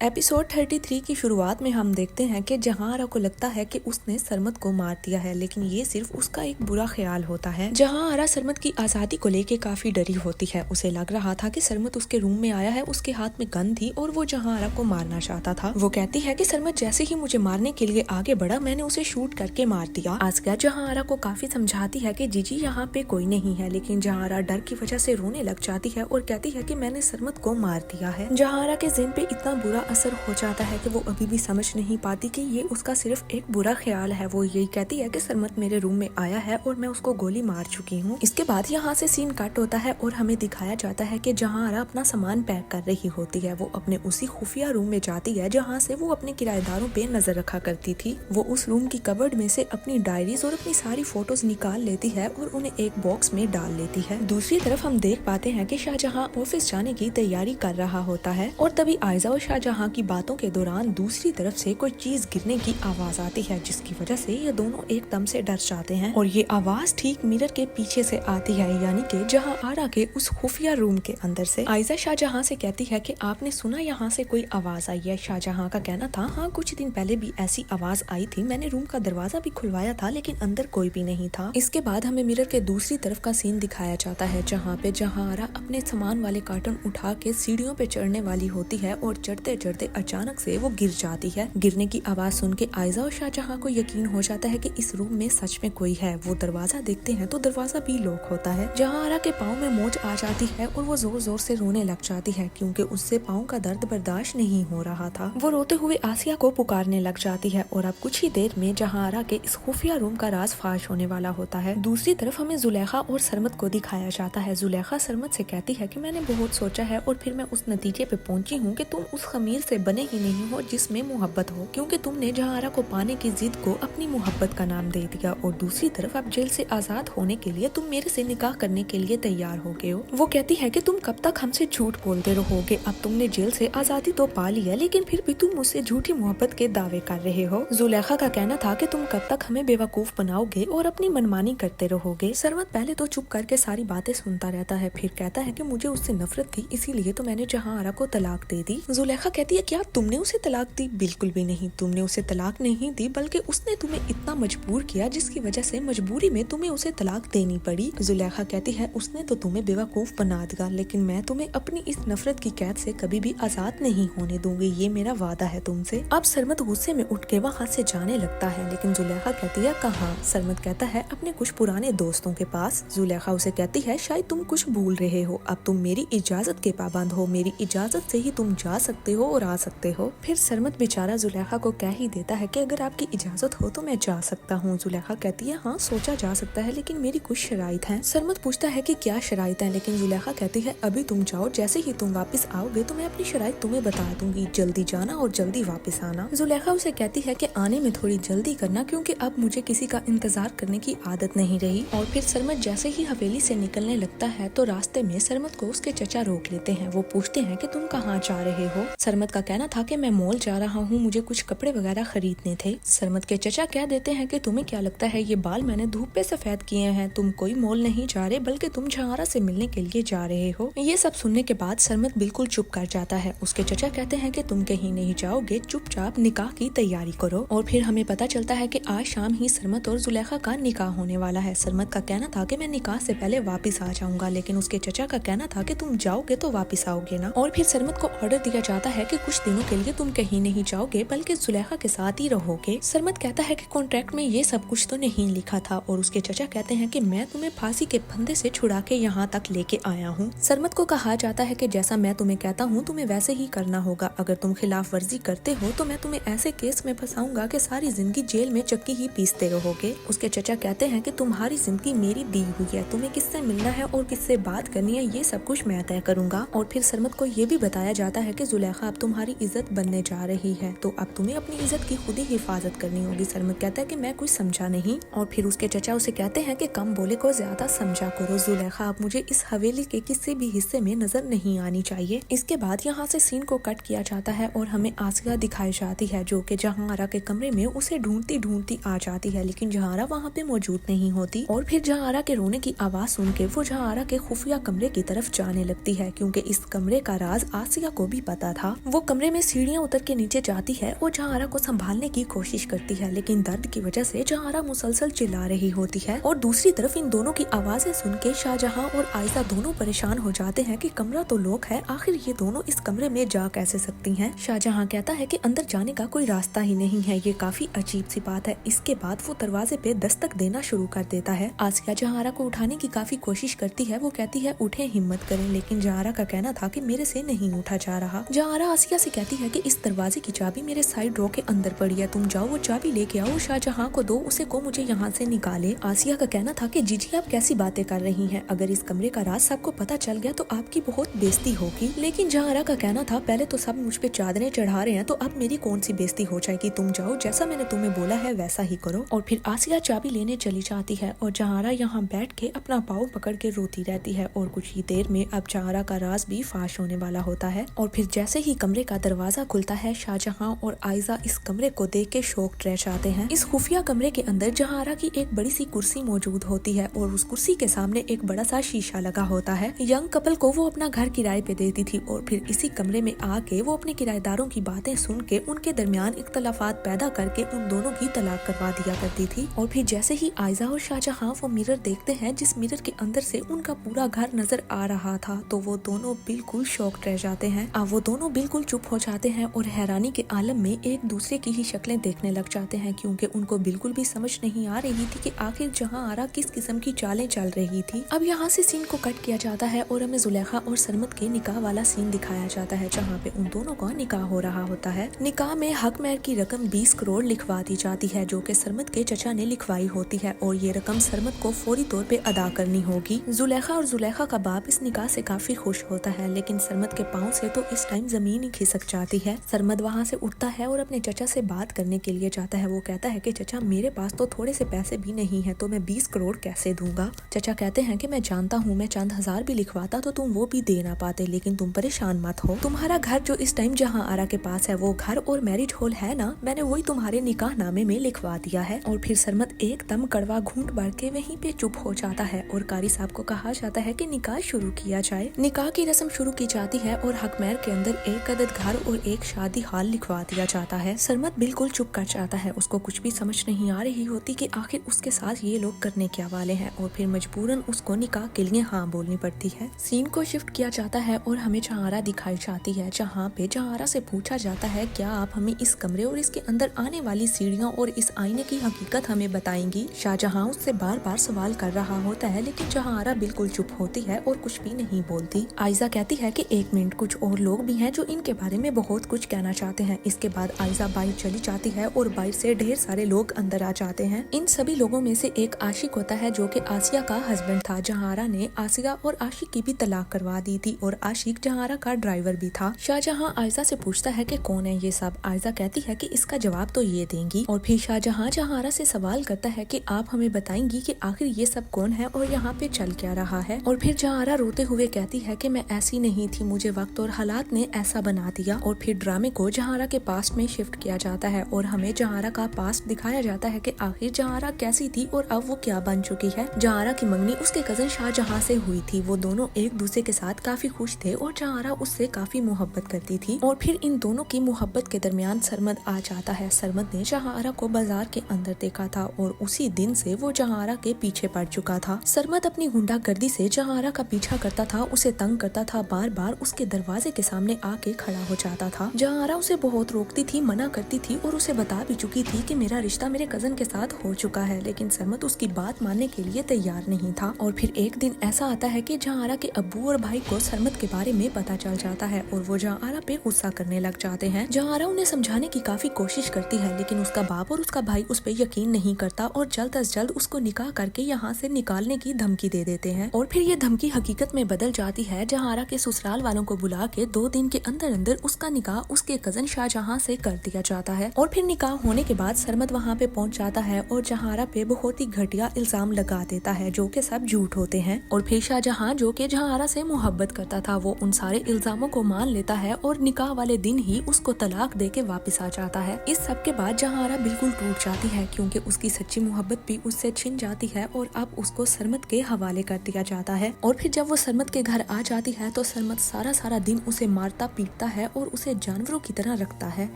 Episode 33 की शुरुआत में हम देखते हैं कि जहांआरा को लगता है कि उसने सरमत को मार दिया है, लेकिन ये सिर्फ उसका एक बुरा ख्याल होता है। जहांआरा सरमत की आज़ादी को लेके काफी डरी होती है। उसे लग रहा था कि सरमत उसके रूम में आया है, उसके हाथ में गन थी और वो जहांआरा को मारना चाहता था। वो कहती है कि सरमत जैसे ही मुझे मारने के लिए आगे बढ़ा, मैंने उसे शूट करके मार दिया। आस्का जहांआरा को काफी समझाती है कि जीजी यहाँ पे कोई नहीं है, लेकिन जहांआरा डर की वजह से रोने लग जाती है और कहती है कि मैंने सरमत को मार दिया है। जहांआरा के ज़हन पे इतना बुरा असर हो जाता है कि वो अभी भी समझ नहीं पाती कि ये उसका सिर्फ एक बुरा ख्याल है। वो यही कहती है कि सरमत मेरे रूम में आया है और मैं उसको गोली मार चुकी हूँ। इसके बाद यहाँ से सीन कट होता है और हमें दिखाया जाता है कि जहांआरा अपना सामान पैक कर रही होती है। वो अपने उसी खुफिया रूम में जाती है जहाँ से वो अपने किराएदारों पे नजर रखा करती थी। वो उस रूम की कबर्ड में से अपनी डायरीज और अपनी सारी फोटोज निकाल लेती है और उन्हें एक बॉक्स में डाल लेती है। दूसरी तरफ हम देख पाते हैं कि शाहजहां ऑफिस जाने की तैयारी कर रहा होता है और तभी आयजा और शाहजहां की बातों के दौरान दूसरी तरफ से कोई चीज गिरने की आवाज आती है, जिसकी वजह से ये दोनों एकदम से डर जाते हैं और ये आवाज ठीक मिरर के पीछे से आती है, यानी कि जहांआरा के उस खुफिया रूम के अंदर से। आयजा शाहजहां से कहती है कि आपने सुना यहाँ से कोई आवाज आई है। शाहजहां का कहना था, हाँ कुछ दिन पहले भी ऐसी आवाज आई थी, मैंने रूम का दरवाजा भी खुलवाया था लेकिन अंदर कोई भी नहीं था। इसके बाद हमें मिरर के दूसरी तरफ का सीन दिखाया जाता है जहाँ पे जहांआरा अपने सामान वाले कार्टन उठा के सीढ़ियों पे चढ़ने वाली होती है और चढ़ते चढ़ते अचानक से वो गिर जाती है। गिरने की आवाज सुन के आयजा और शाहजहां को यकीन हो जाता है कि इस रूम में सच में कोई है। वो दरवाजा देखते हैं तो दरवाजा भी लॉक होता है। जहांआरा के पाँव में मोच आ जाती है और वो जोर जोर से रोने लग जाती है क्योंकि उससे पाँव का दर्द बर्दाश्त नहीं हो रहा था। वो रोते हुए आसिया को पुकारने लग जाती है और अब कुछ ही देर में जहांआरा के इस खुफिया रूम का राज फाश होने वाला होता है। दूसरी तरफ हमें जुलेखा और सरमत को दिखाया जाता है। जुलेखा सरमत से कहती है कि मैंने बहुत सोचा है और फिर मैं उस नतीजे पे पहुंची हूँ कि तुम उस खमीर से बने ही नहीं हो जिसमें मोहब्बत हो, क्योंकि तुमने जहांआरा को पाने की जिद को अपनी मोहब्बत का नाम दे दिया और दूसरी तरफ अब जेल से आजाद होने के लिए तुम मेरे से निकाह करने के लिए तैयार हो गए हो। वो कहती है कि तुम कब तक हमसे झूठ बोलते रहोगे, अब तुमने जेल से आजादी तो पा ली है लेकिन फिर भी तुम मुझसे झूठी मोहब्बत के दावे कर रहे हो। जुलेखा का कहना था कि तुम कब तक हमें बेवकूफ बनाओगे और अपनी मनमानी करते रहोगे। सरमत पहले तो चुप करके सारी बातें सुनता रहता है, फिर कहता है कि मुझे उससे नफरत थी इसीलिए तो मैंने जहांआरा को तलाक दे दी। जुलेखा कहती है, क्या तुमने उसे तलाक दी? बिल्कुल भी नहीं, तुमने उसे तलाक नहीं दी बल्कि उसने तुम्हें इतना मजबूर किया जिसकी वजह से मजबूरी में तुम्हें उसे तलाक देनी पड़ी। जुलेखा कहती है, उसने तो तुम्हें बेवकूफ बना दिया लेकिन मैं तुम्हें अपनी इस नफरत की कैद से कभी भी आजाद नहीं होने दूंगी, ये मेरा वादा है तुमसे। अब सरमत गुस्से में उठ के वहाँ से जाने लगता है लेकिन जुलेखा कहती है, कहाँ? सरमत कहता है, अपने कुछ पुराने दोस्तों के पास। जुलेखा उसे कहती है, शायद तुम कुछ भूल रहे हो, अब तुम मेरी इजाजत के पाबंद हो, मेरी इजाजत से ही तुम जा सकते हो और आ सकते हो। फिर सरमत बेचारा जुलेखा को कह ही देता है कि अगर आपकी इजाजत हो तो मैं जा सकता हूँ। जुलेखा कहती है, हाँ सोचा जा सकता है लेकिन मेरी कुछ शराइत हैं। सरमत पूछता है कि क्या शराइत हैं, लेकिन जुलेखा कहती है, अभी तुम जाओ, जैसे ही तुम वापस आओगे तो मैं अपनी शराइत तुम्हें बता दूंगी, जल्दी जाना और जल्दी वापस आना। जुलेखा उसे कहती है कि आने में थोड़ी जल्दी करना क्योंकि अब मुझे किसी का इंतजार करने की आदत नहीं रही। और फिर सरमत जैसे ही हवेली से निकलने लगता है तो रास्ते में सरमत को उसके चचा रोक लेते हैं। वो पूछते हैं कि तुम कहाँ जा रहे हो? सरमत का कहना था कि मैं मॉल जा रहा हूँ, मुझे कुछ कपड़े वगैरह खरीदने थे। सरमत के चचा कह देते हैं कि तुम्हें क्या लगता है ये बाल मैंने धूप पे सफेद किए हैं, तुम कोई मॉल नहीं जा रहे बल्कि तुम जहांआरा से मिलने के लिए जा रहे हो। ये सब सुनने के बाद सरमत बिल्कुल चुप कर जाता है। उसके चचा कहते हैं कि तुम कहीं नहीं जाओगे, चुपचाप निकाह की तैयारी करो। और फिर हमें पता चलता है कि आज शाम ही सरमत और जुलेखा का निकाह होने वाला है। सरमत का कहना था कि मैं निकाह से पहले वापस आ जाऊंगा, लेकिन उसके चचा का कहना था कि तुम जाओगे तो वापस आओगे ना। और फिर सरमत को ऑर्डर दिया जाता है कि कुछ दिनों के लिए तुम कहीं नहीं जाओगे बल्कि जुलेखा के साथ ही रहोगे। सरमत कहता है कि कॉन्ट्रैक्ट में ये सब कुछ तो नहीं लिखा था और उसके चचा कहते हैं कि मैं तुम्हें फांसी के फंदे से छुड़ा के यहाँ तक लेके आया हूँ। सरमत को कहा जाता है कि जैसा मैं तुम्हें कहता हूँ तुम्हें वैसे ही करना होगा, अगर तुम खिलाफ वर्जी करते हो तो मैं तुम्हें ऐसे केस में फंसाऊंगा कि सारी जिंदगी जेल में चक्की ही पीसते रहोगे। उसके चचा कहते हैं कि तुम्हारी जिंदगी मेरी दी हुई है, तुम्हें किससे मिलना है और किससे बात करनी है ये सब कुछ मैं तय करूंगा। और फिर सरमत को ये भी बताया जाता है कि जुलेखा अब तुम्हारी इज्जत बनने जा रही है, तो अब तुम्हें अपनी इज्जत की खुद ही हिफाजत करनी होगी। सरमत कहता है कि मैं कुछ समझा नहीं। और फिर उसके चचा उसे कहते हैं कि कम बोले को ज्यादा समझा करो जुलेखा, अब मुझे इस हवेली के किसी भी हिस्से में नजर नहीं आनी चाहिए। इसके बाद यहाँ से सीन को कट किया जाता है और हमें आसिया दिखाई जाती है जो कि जहांआरा के कमरे में उसे ढूंढती ढूंढती आ जाती है, लेकिन जहांआरा वहाँ पे मौजूद नहीं होती। और फिर जहांआरा के रोने की आवाज सुन के वो जहांआरा के खुफिया कमरे की तरफ जाने लगती है क्योंकि इस कमरे का राज आसिया को भी पता था। वो कमरे में सीढ़ियाँ उतर के नीचे जाती है और जहारा को संभालने की कोशिश करती है, लेकिन दर्द की वजह से जहारा मुसलसल चिल्ला रही होती है। और दूसरी तरफ इन दोनों की आवाजें सुन के शाहजहां और आयशा दोनों परेशान हो जाते हैं कि कमरा तो लॉक है, आखिर ये दोनों इस कमरे में जा कैसे सकती हैं। शाहजहां कहता है कि अंदर जाने का कोई रास्ता ही नहीं है, ये काफी अजीब सी बात है। इसके बाद वो दरवाजे पे दस्तक देना शुरू कर देता है। आसिया जहारा को उठाने की काफी कोशिश करती है, वो कहती है उठे, हिम्मत करें, लेकिन जहारा का कहना था कि मेरे से नहीं उठा जा रहा। जहारा आसिया से कहती है कि इस दरवाजे की चाबी मेरे साइड ड्रॉ के अंदर पड़ी है, तुम जाओ वो चाबी लेके आओ, शाहजहां को दो, उसे को मुझे यहाँ से निकाले। आसिया का कहना था कि जीजी आप कैसी बातें कर रही हैं, अगर इस कमरे का राज सबको पता चल गया तो आपकी बहुत बेइज्जती होगी। लेकिन जहारा का कहना था पहले तो सब मुझ पे चादरें चढ़ा रहे हैं, तो अब मेरी कौन सी बेइज्जती हो जाएगी, तुम जाओ, जैसा मैंने तुम्हें बोला है वैसा ही करो। और फिर आसिया चाबी लेने चली जाती है और जहारा यहाँ बैठ के अपना पाँव पकड़ के रोती रहती है। और कुछ ही देर में अब जहारा का राज भी फाश होने वाला होता है। और फिर जैसे ही कमरे का दरवाजा खुलता है, शाहजहां और आयशा इस कमरे को देख के शॉक्ड रह जाते हैं। इस खुफिया कमरे के अंदर जहारा की एक बड़ी सी कुर्सी मौजूद होती है और उस कुर्सी के सामने एक बड़ा सा शीशा लगा होता है। यंग कपल को वो अपना घर किराए पे देती थी और फिर इसी कमरे में आके वो अपने किराएदारों की बातें सुन के उनके दरमियान इख्तलाफात पैदा करके उन दोनों की तलाक करवा दिया करती थी। और फिर जैसे ही आयशा और शाहजहां वो मिरर देखते हैं जिस मिरर के अंदर से उनका पूरा घर नजर आ रहा था, तो वो दोनों बिल्कुल शॉक्ड रह जाते हैं। अब वो दोनों बिल्कुल चुप हो जाते हैं और हैरानी के आलम में एक दूसरे की ही शक्लें देखने लग जाते हैं, क्योंकि उनको बिल्कुल भी समझ नहीं आ रही थी कि आखिर जहां किस किस्म की चालें चल रही थी। अब यहाँ से सीन को कट किया जाता है और हमें जुलेखा और सरमत के निकाह वाला सीन दिखाया जाता है, जहाँ पे उन दोनों का निकाह हो रहा होता है। निकाह में हक महर की रकम 20 करोड़ लिखवा दी जाती है, जो कि सरमत के चचा ने लिखवाई होती है और ये रकम सरमत को फौरी तौर पे अदा करनी होगी। जुलेखा और जुलेखा का बाप इस निकाह से काफी खुश होता है, लेकिन सरमत के पाँव से तो इस टाइम जमीन ही खिसक जाती है। सरमत वहाँ से उठता है और अपने चचा से बात करने के लिए जाता है। वो कहता है कि चचा मेरे पास तो थोड़े से पैसे भी नहीं है, तो मैं 20 करोड़ कैसे दूंगा। चचा कहते हैं कि मैं जानता हूँ, मैं चंद हजार भी लिखवाता तो तुम वो भी दे ना पाते, लेकिन तुम परेशान मत हो, तुम्हारा घर जो इस टाइम जहां के पास है वो घर और मैरिज हॉल है ना, मैंने वही तुम्हारे निकाह नामे में लिखवा दिया है। और फिर सरमत एकदम कड़वा घूंट भर के वहीं पे चुप हो जाता है और कारी साहब को कहा जाता है कि निकाह शुरू किया जाए। निकाह की रस्म शुरू की जाती है और हकमैर के अंदर एक अदद घर और एक शादी हाल लिखवा दिया जाता है। सरमत बिल्कुल चुप कर जाता है, उसको कुछ भी समझ नहीं आ रही होती कि आखिर उसके साथ ये लोग करने क्या वाले हैं, और फिर मजबूरन उसको निकाह के लिए हाँ बोलनी पड़ती है। सीन को शिफ्ट किया जाता है और हमें जहारा दिखाई जाती है, जहाँ पे जहारा से पूछा जाता है क्या आप हमें इस कमरे और इसके अंदर आने वाली सीढ़ियाँ और इस आईने की हकीकत हमें बताएंगी। शाहजहां उससे बार बार सवाल कर रहा होता है, लेकिन जहारा बिल्कुल चुप होती है और कुछ भी नहीं बोलती। आयशा कहती है कि एक मिनट, कुछ और लोग भी हैं जो इनके बारे में बहुत कुछ कहना चाहते हैं। इसके बाद आयशा बाहर चली जाती है और बाहर से ढेर सारे लोग अंदर आ जाते हैं। इन सभी लोगों में से एक आशिक होता है जो कि आसिया का हस्बैंड था। जहारा ने आसिया और आशिक की भी तलाक करवा दी थी और आशिक जहारा का ड्राइवर भी था। शाहजहां आयशा से पूछता है कि कौन है ये सब। आयशा कहती है कि इसका जवाब तो ये देंगी। और फिर शाहजहां जहारा से सवाल करता है कि आप हमें बताएंगी कि आखिर ये सब कौन है और यहाँ पे चल क्या रहा है। और फिर जहारा रोते हुए कहती है कि मैं ऐसी नहीं थी, मुझे वक्त और हालात ने ऐसा बना दिया। और फिर ड्रामे को जहारा के पास्ट में शिफ्ट किया जाता है और हमें जहारा का पास्ट दिखाया जाता है कि आखिर जहारा कैसी थी और अब वो क्या बन चुकी है। जहारा की मंगनी उसके कजन शाहजहां से हुई थी। वो दोनों एक दूसरे के साथ काफी खुश थे और जहारा उससे काफी मोहब्बत करती थी। और फिर इन दोनों की मोहब्बत के दरमियान सरमद आ जाता है। सरमद ने जहारा को बाजार के अंदर देखा था और उसी दिन से वो जहारा के पीछे पड़ चुका था। सरमद अपनी गुंडागर्दी से जहारा का पीछा करता था, उसे तंग करता था, बार बार उसके दरवाजे के सामने आके खड़ा हो जाता था। जहारा उसे बहुत रोकती थी, मना करती थी और उसे बता भी चुकी थी कि मेरा रिश्ता मेरे कजन के साथ हो चुका है, लेकिन सरमद उसकी बात मानने के लिए तैयार नहीं था। और फिर एक दिन ऐसा आता है कि जहारा के अब्बू और भाई को सरमद के बारे में पता चल जाता है और वो जहारा पे गुस्सा करने लग जाते हैं। जहारा उन्हें समझाने की काफी कोशिश करती है, लेकिन उसका बाप और उसका भाई उस पर यकीन नहीं करता और जल्द अज जल्द उसको निकाह करके यहाँ से निकालने की धमकी दे देते हैं। और फिर ये धमकी हकीकत में बदल जाती है। जहारा के ससुराल वालों को बुला के 2 दिन के अंदर अंदर उसका निकाह उसके कजन शाहजहां से कर दिया जाता है। और फिर निकाह होने के बाद सरमद वहाँ पे पहुँच जाता है और जहारा पे बहुत ही घटिया इल्जाम लगा देता है, जो कि सब झूठ होते हैं। और फिर शाहजहां जो कि जहारा से मोहब्बत करता था, वो उन सारे इल्जामों को मान लेता है और निकाह वाले दिन ही उसको तलाक दे के वापिस आ जाता है। इस सब के बाद जहारा बिल्कुल टूट जाती है, क्योंकि उसकी सच्ची मोहब्बत भी उससे छिन जाती है और अब उसको सरमद के हवाले कर दिया जाता है। और फिर जब वो सरमद के घर आ जाती है तो सरमद सारा दिन उसे मारता पीटता रखता है और उसे जानवरों की तरह रखता है।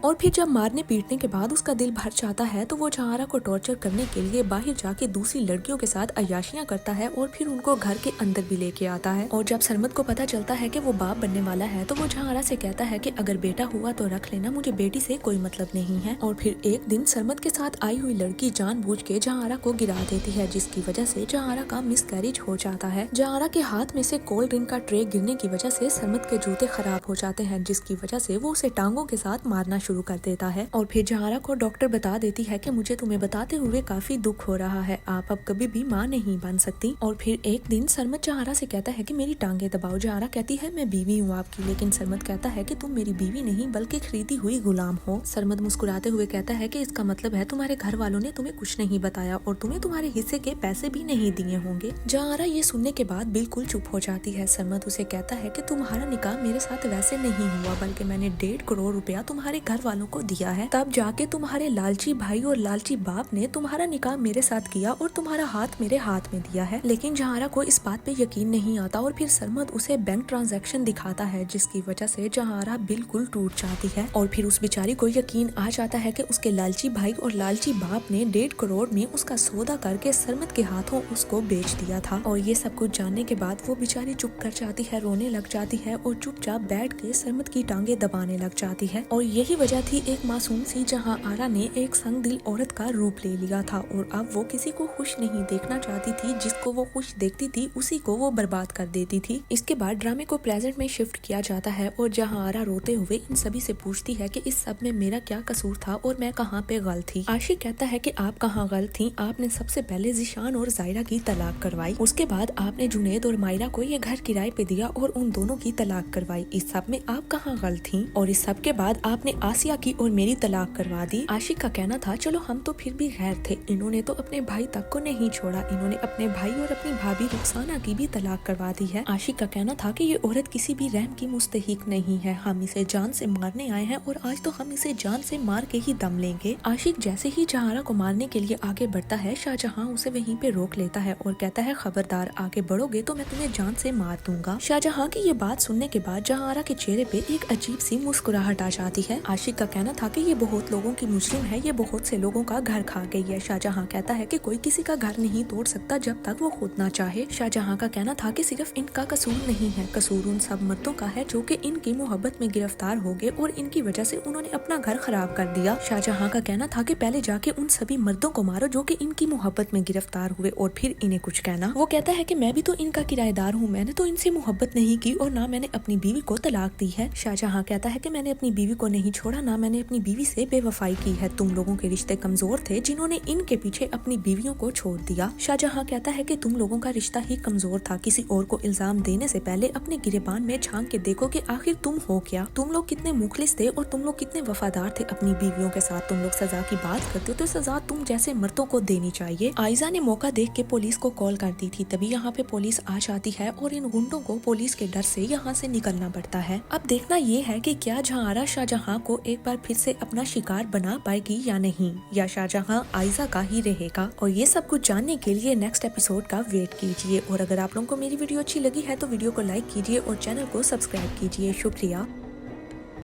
और फिर जब मारने पीटने के बाद उसका दिल भर जाता है तो वो जहारा को टॉर्चर करने के लिए बाहर जाके दूसरी लड़कियों के साथ अय्याशियां करता है और फिर उनको घर के अंदर भी लेके आता है। और जब सरमद को पता चलता है कि वो बाप बनने वाला है तो वो जहारा से कहता है कि अगर बेटा हुआ तो रख लेना, मुझे बेटी से कोई मतलब नहीं है। और फिर एक दिन सरमद के साथ आई हुई लड़की जानबूझ के जहारा को गिरा देती है, जिसकी वजह से जहारा का मिसकैरेज हो जाता है। जहारा के हाथ में से कोल्ड ड्रिंक का ट्रे गिरने की वजह से सरमद के जूते खराब हो जाते हैं, जिसकी वजह से वो उसे टांगों के साथ मारना शुरू कर देता है। और फिर जहारा को डॉक्टर बता देती है कि मुझे तुम्हें बताते हुए काफी दुख हो रहा है, आप अब कभी भी माँ नहीं बन सकती। और फिर एक दिन सरमद जहारा से कहता है कि मेरी टांगे दबाओ। जहारा कहती है मैं बीवी हूँ आपकी, लेकिन सरमद कहता है कि तुम मेरी बीवी नहीं बल्कि खरीदी हुई गुलाम हो। सरमद मुस्कुराते हुए कहता है कि इसका मतलब है तुम्हारे घर वालों ने तुम्हें कुछ नहीं बताया और तुम्हें तुम्हारे हिस्से के पैसे भी नहीं दिए होंगे। जहारा ये सुनने के बाद बिल्कुल चुप हो जाती है। सरमद उसे कहता है कि तुम्हारा निकाह मेरे साथ वैसे नहीं हुआ, बल्कि मैंने 1.5 करोड़ रुपया तुम्हारे घर वालों को दिया है, तब जाके तुम्हारे लालची भाई और लालची बाप ने तुम्हारा निकाह मेरे साथ किया और तुम्हारा हाथ मेरे हाथ में दिया है। लेकिन जहारा को इस बात पे यकीन नहीं आता और फिर सरमद उसे बैंक ट्रांजैक्शन दिखाता है, जिसकी वजह से जहारा बिल्कुल टूट जाती है। और फिर उस बेचारी को यकीन आ जाता है कि उसके लालची भाई और लालची बाप ने 1.5 करोड़ में उसका सौदा करके सरमद के हाथों उसको बेच दिया था। और ये सब कुछ जानने के बाद वो बेचारी चुप कर जाती है, रोने लग जाती है और चुपचाप बैठ के सरमद की टांगे दबाने लग जाती है। और यही वजह थी एक मासूम सी जहारा ने एक संग दिल औरत का रूप ले लिया था और अब वो किसी को खुश नहीं देखना चाहती थी, जिसको वो खुश देखती थी उसी को वो बर्बाद कर देती थी। इसके बाद ड्रामे को प्रेजेंट में शिफ्ट किया जाता है और जहारा रोते हुए इन सभी से पूछती है कि इस सब में मेरा क्या कसूर था और मैं कहाँ पे गलत थी। आशिक कहता है कि आप कहाँ गलत थी, आपने सबसे पहले ज़ीशान और जायरा की तलाक करवाई, उसके बाद आपने जुनैद और मायरा को ये घर किराए पे दिया और उन दोनों की तलाक करवाई, इस सब में आप कहाँ गलत थी। और इस सब के बाद आपने आसिया की और मेरी तलाक करवा दी। आशिक का कहना था चलो हम तो फिर भी गैर थे, इन्होंने तो अपने भाई तक को नहीं छोड़ा, इन्होंने अपने भाई और अपनी भाभी रुखसाना की भी तलाक करवा दी है। आशिक का कहना था कि ये औरत किसी भी रहम की मुस्तहिक नहीं है, हम इसे जान से मारने आए हैं और आज तो हम इसे जान से मार के ही दम लेंगे। आशिक जैसे ही जहारा को मारने के लिए आगे बढ़ता है, शाहजहां उसे वहीं पे रोक लेता है और कहता है खबरदार, आगे बढ़ोगे तो मैं तुम्हें जान से मार दूंगा। शाहजहां की ये बात सुनने के बाद जहारा के चेहरे पे एक अजीब सी मुस्कुराहट आ जाती है। आशिक का कहना था कि ये बहुत लोगों की मुजरिम है, ये बहुत से लोगों का घर खा गई है। शाहजहां कहता है कि कोई किसी का घर नहीं तोड़ सकता जब तक वो खुद ना चाहे। शाहजहां का कहना था कि सिर्फ इनका कसूर नहीं है, कसूर उन सब मर्दों का है जो कि इनकी मोहब्बत में गिरफ्तार हो गए और इनकी वजह से उन्होंने अपना घर खराब कर दिया। शाहजहां का कहना था कि पहले जाके उन सभी मर्दों को मारो जो कि इनकी मोहब्बत में गिरफ्तार हुए और फिर इन्हें कुछ कहना। वो कहता है कि मैं भी तो इनका किराएदार हूँ, मैंने तो इनसे मोहब्बत नहीं की और ना मैंने अपनी बीवी को तलाक दी है। शाहजहां कहता है कि मैंने अपनी बीवी को नहीं छोड़ा, ना मैंने अपनी बीवी से बेवफाई की है, तुम लोगों के रिश्ते कमजोर थे जिन्होंने इनके पीछे अपनी बीवियों को छोड़ दिया। शाहजहां कहता है कि तुम लोगों का रिश्ता ही कमजोर था, किसी और को इल्जाम देने से पहले अपने गिरेबान में झांक के देखो कि आखिर तुम हो क्या, तुम लोग कितने मुखलिस थे और तुम लोग कितने वफादार थे अपनी बीवियों के साथ। तुम लोग सजा की बात करते हो तो सजा तुम जैसे मर्दों को देनी चाहिए। आयजा ने मौका देख के पुलिस को कॉल कर दी थी, तभी यहाँ पे पुलिस आ जाती है और इन गुंडों को पुलिस के डर से यहाँ से निकलना पड़ता है। अब देखना ये है कि क्या जहारा शाहजहां को एक बार फिर से अपना शिकार बना पाएगी या नहीं, या शाहजहां आयजा का ही रहेगा। और ये सब कुछ जानने के लिए नेक्स्ट एपिसोड का वेट कीजिए। और अगर आप लोगों को मेरी वीडियो अच्छी लगी है तो वीडियो को लाइक कीजिए और चैनल को सब्सक्राइब कीजिए। शुक्रिया।